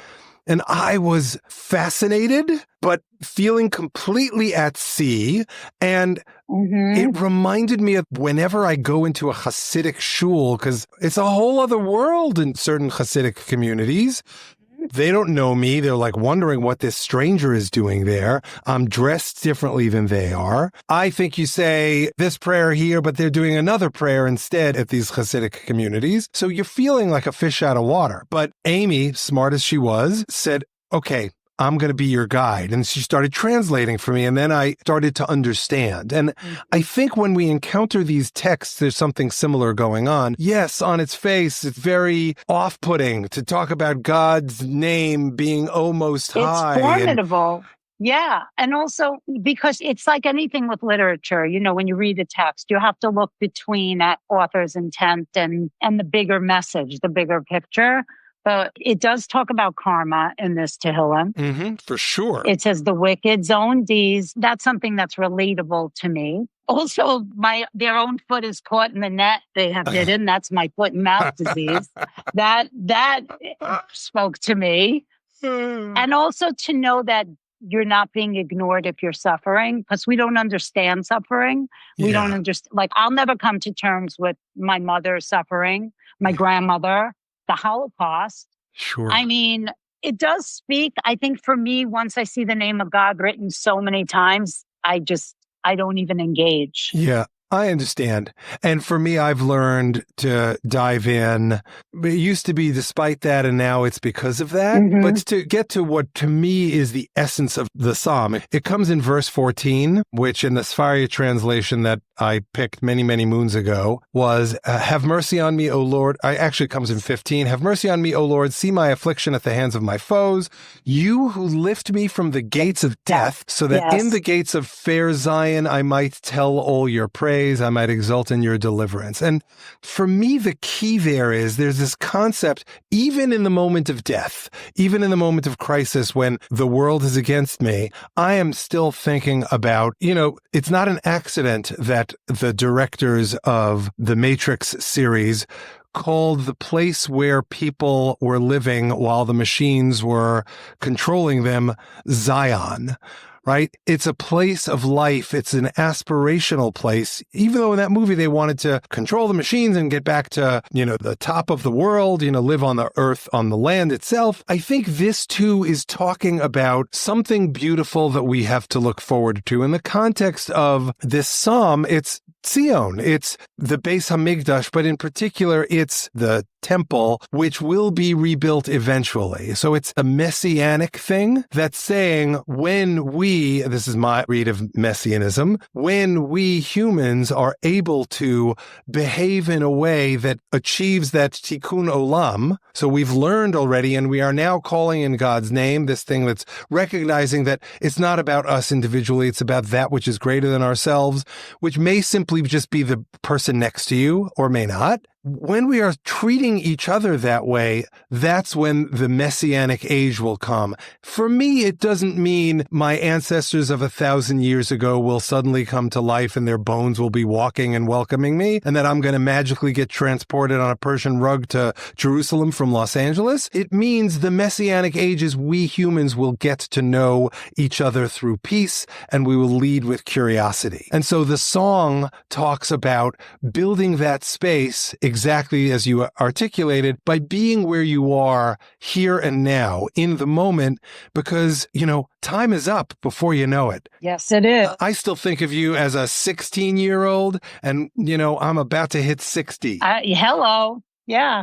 And I was fascinated, but feeling completely at sea. And it reminded me of whenever I go into a Hasidic shul, because it's a whole other world in certain Hasidic communities. They don't know me. They're like wondering what this stranger is doing there. I'm dressed differently than they are. I think you say this prayer here, but they're doing another prayer instead at these Hasidic communities. So you're feeling like a fish out of water. But Amy, smart as she was, said, okay, I'm going to be your guide. And she started translating for me. And then I started to understand. And I think when we encounter these texts, there's something similar going on. Yes, on its face, it's very off-putting to talk about God's name being almost high. It's formidable. Yeah. And also because it's like anything with literature, when you read a text, you have to look between that author's intent and the bigger message, the bigger picture. But it does talk about karma in this Tehillim. For sure. It says the wicked's own deeds. That's something that's relatable to me. Also, their own foot is caught in the net they have hidden. That's my foot and mouth disease. That spoke to me. And also to know that you're not being ignored if you're suffering, because we don't understand suffering. We don't understand. Like, I'll never come to terms with my mother suffering, my grandmother, the Holocaust. Sure. I mean, it does speak. I think for me, once I see the name of God written so many times, I don't even engage. Yeah, I understand. And for me, I've learned to dive in. It used to be despite that, and now it's because of that. But to get to what to me is the essence of the psalm, it comes in verse 14, which in the Sfaria translation that I picked many, many moons ago was, have mercy on me, O Lord. Actually, it comes in 15. Have mercy on me, O Lord. See my affliction at the hands of my foes. You who lift me from the gates of death, so that in the gates of fair Zion I might tell all your praise. praise. I might exult in your deliverance. And for me, the key there is there's this concept, even in the moment of death, even in the moment of crisis when the world is against me, I am still thinking about, it's not an accident that the directors of the Matrix series called the place where people were living while the machines were controlling them Zion, right? It's a place of life. It's an aspirational place. Even though in that movie they wanted to control the machines and get back to, the top of the world, live on the earth, on the land itself. I think this too is talking about something beautiful that we have to look forward to. In the context of this psalm, it's Zion, it's the Beis Hamikdash, but in particular, it's the temple, which will be rebuilt eventually. So it's a messianic thing that's saying this is my read of messianism, when we humans are able to behave in a way that achieves that tikkun olam, so we've learned already and we are now calling in God's name, this thing that's recognizing that it's not about us individually, it's about that which is greater than ourselves, which may simply just be the person next to you or may not. When we are treating each other that way, that's when the messianic age will come. For me, it doesn't mean my ancestors of 1,000 years ago will suddenly come to life and their bones will be walking and welcoming me, and that I'm going to magically get transported on a Persian rug to Jerusalem from Los Angeles. It means the messianic age is we humans will get to know each other through peace, and we will lead with curiosity. And so the song talks about building that space exactly as you articulated, by being where you are here and now in the moment, because, time is up before you know it. Yes, it is. I still think of you as a 16-year-old and, I'm about to hit 60. Hello. Yeah.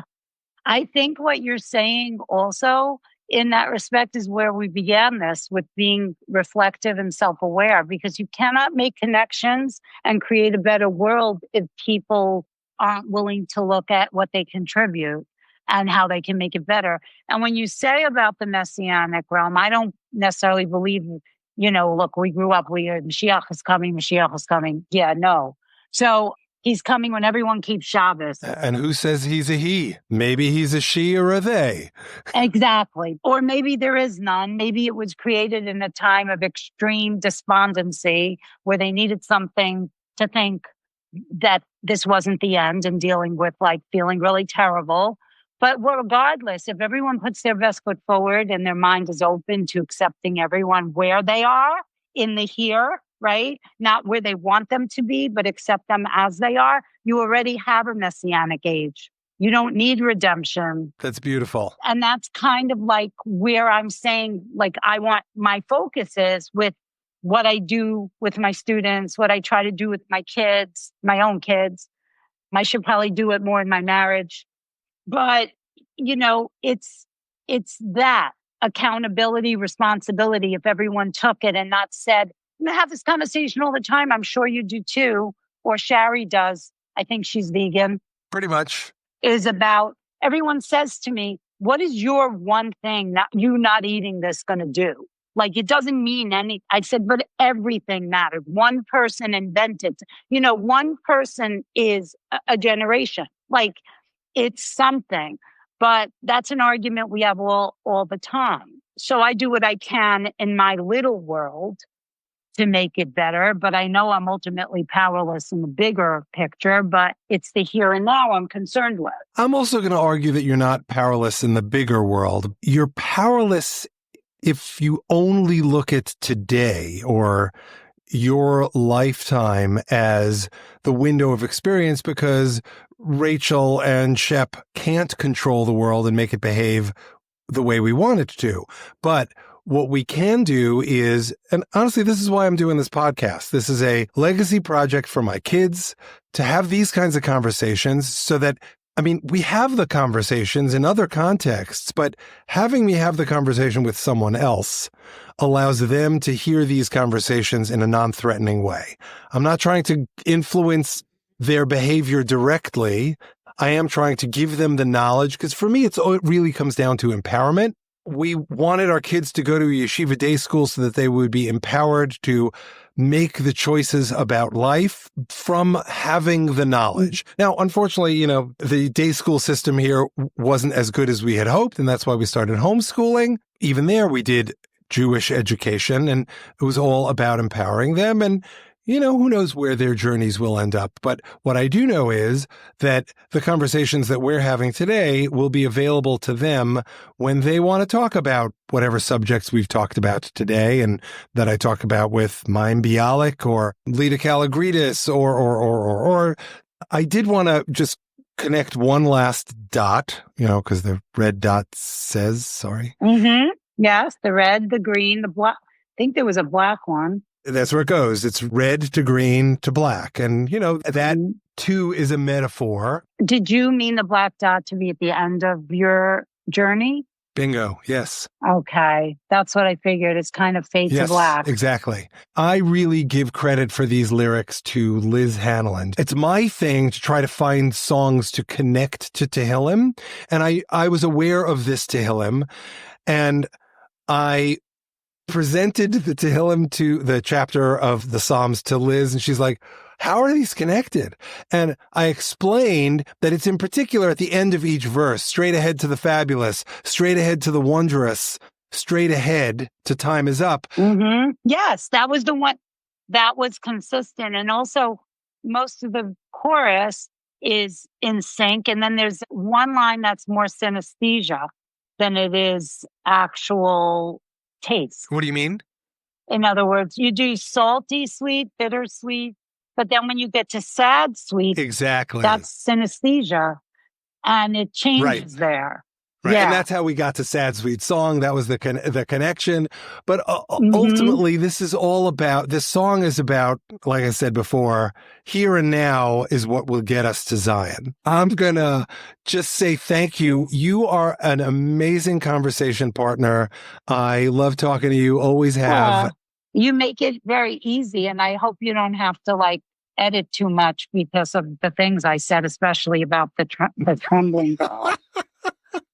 I think what you're saying also in that respect is where we began this, with being reflective and self-aware, because you cannot make connections and create a better world if people aren't willing to look at what they contribute and how they can make it better. And when you say about the messianic realm, I don't necessarily believe, look, we grew up, Mashiach is coming. Yeah, no. So he's coming when everyone keeps Shabbos. And who says he's a he? Maybe he's a she or a they. Exactly. Or maybe there is none. Maybe it was created in a time of extreme despondency where they needed something to think that this wasn't the end, and dealing with feeling really terrible. But regardless, if everyone puts their best foot forward and their mind is open to accepting everyone where they are in the here, right? Not where they want them to be, but accept them as they are, you already have a messianic age. You don't need redemption. That's beautiful. And that's kind of where I'm saying, I want my focus is with what I do with my students, what I try to do with my kids, my own kids. I should probably do it more in my marriage. But, it's that accountability, responsibility. If everyone took it and not said, I have this conversation all the time. I'm sure you do too. Or Shari does. I think she's vegan. Pretty much. Is about, everyone says to me, what is your one thing that you not eating this going to do? It doesn't mean any. I said, but everything mattered. One person invented, one person is a generation. It's something, but that's an argument we have all the time. So I do what I can in my little world to make it better, but I know I'm ultimately powerless in the bigger picture, but it's the here and now I'm concerned with. I'm also going to argue that you're not powerless in the bigger world. You're powerless if you only look at today or your lifetime as the window of experience, because Rachel and Shep can't control the world and make it behave the way we want it to. But what we can do is, and honestly, this is why I'm doing this podcast. This is a legacy project for my kids to have these kinds of conversations so that, we have the conversations in other contexts, but having me have the conversation with someone else allows them to hear these conversations in a non-threatening way. I'm not trying to influence their behavior directly. I am trying to give them the knowledge, because for me, it really comes down to empowerment. We wanted our kids to go to a yeshiva day school so that they would be empowered to make the choices about life from having the knowledge. Now, unfortunately, the day school system here wasn't as good as we had hoped, and that's why we started homeschooling. Even there, we did Jewish education, and it was all about empowering them. And who knows where their journeys will end up. But what I do know is that the conversations that we're having today will be available to them when they want to talk about whatever subjects we've talked about today and that I talk about with Mayim Bialik or Lita Kalogridis or I did want to just connect one last dot, because the red dot says, sorry. Mm-hmm. Yes, the red, the green, the black. I think there was a black one. That's where it goes. It's red to green to black. And, that too is a metaphor. Did you mean the black dot to be at the end of your journey? Bingo. Yes. Okay. That's what I figured. It's kind of fade to black. Exactly. I really give credit for these lyrics to Liz Hanlon. It's my thing to try to find songs to connect to Tehillim. And I was aware of this Tehillim, and I presented the Tehillim to the chapter of the Psalms to Liz, and she's like, how are these connected? And I explained that it's in particular at the end of each verse, straight ahead to the fabulous, straight ahead to the wondrous, straight ahead to time is up. Mm-hmm. Yes, that was the one that was consistent. And also most of the chorus is in sync. And then there's one line that's more synesthesia than it is actual taste. What do you mean? In other words, you do salty sweet, bittersweet, but then when you get to sad sweet, exactly, that's synesthesia, and it changes there. Right. Yeah. And that's how we got to Sad Sweet Song. That was the connection. But ultimately, this song is about, like I said before, here and now is what will get us to Zion. I'm going to just say thank you. You are an amazing conversation partner. I love talking to you, always have. You make it very easy, and I hope you don't have to edit too much because of the things I said, especially about the trembling girl.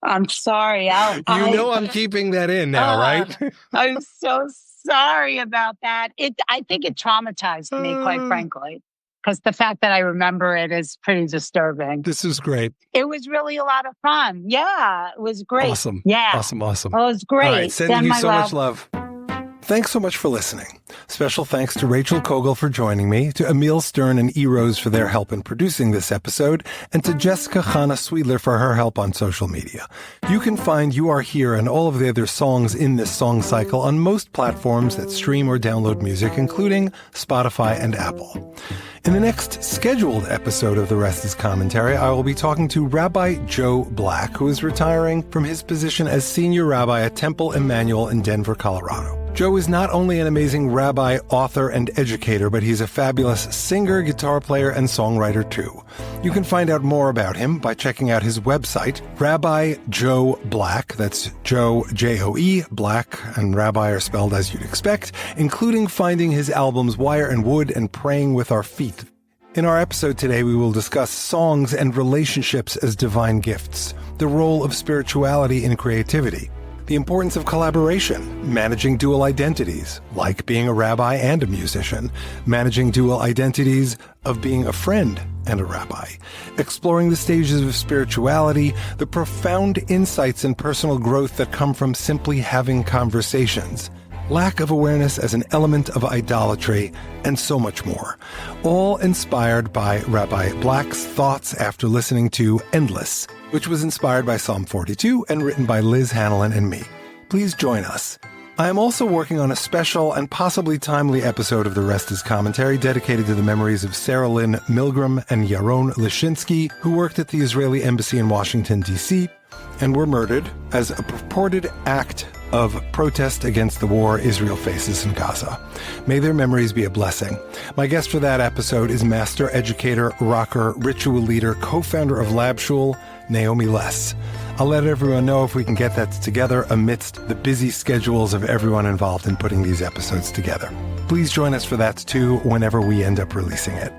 I'm sorry. I'm keeping that in now, right? I'm so sorry about that. I think it traumatized me, quite frankly, because the fact that I remember it is pretty disturbing. This is great. It was really a lot of fun. Yeah, it was great. Awesome. Yeah. Awesome. Oh, it was great. All right, sending you so much love. Thanks so much for listening. Special thanks to Rachell Koegel for joining me, to Emil Stern and E. Rose for their help in producing this episode, and to Jessica Chana Sweedler for her help on social media. You can find You Are Here and all of the other songs in this song cycle on most platforms that stream or download music, including Spotify and Apple. In the next scheduled episode of The Rest is Commentary, I will be talking to Rabbi Joe Black, who is retiring from his position as senior rabbi at Temple Emmanuel in Denver, Colorado. Joe is not only an amazing rabbi, author, and educator, but he's a fabulous singer, guitar player, and songwriter too. You can find out more about him by checking out his website, Rabbi Joe Black. That's Joe, J-O-E, Black, and Rabbi are spelled as you'd expect, including finding his albums Wire and Wood and Praying with Our Feet. In our episode today, we will discuss songs and relationships as divine gifts, the role of spirituality in creativity, the importance of collaboration, managing dual identities, like being a rabbi and a musician, managing dual identities of being a friend and a rabbi, exploring the stages of spirituality, the profound insights and personal growth that come from simply having conversations, lack of awareness as an element of idolatry, and so much more. All inspired by Rabbi Black's thoughts after listening to Endless, which was inspired by Psalm 42 and written by Liz Hanlon and me. Please join us. I am also working on a special and possibly timely episode of The Rest is Commentary dedicated to the memories of Sarah Lynn Milgram and Yaron Lishinsky, who worked at the Israeli Embassy in Washington, D.C., and were murdered as a purported act of protest against the war Israel faces in Gaza. May their memories be a blessing. My guest for that episode is master educator, rocker, ritual leader, co-founder of Lab Shul, Naomi Less. I'll let everyone know if we can get that together amidst the busy schedules of everyone involved in putting these episodes together. Please join us for that too whenever we end up releasing it.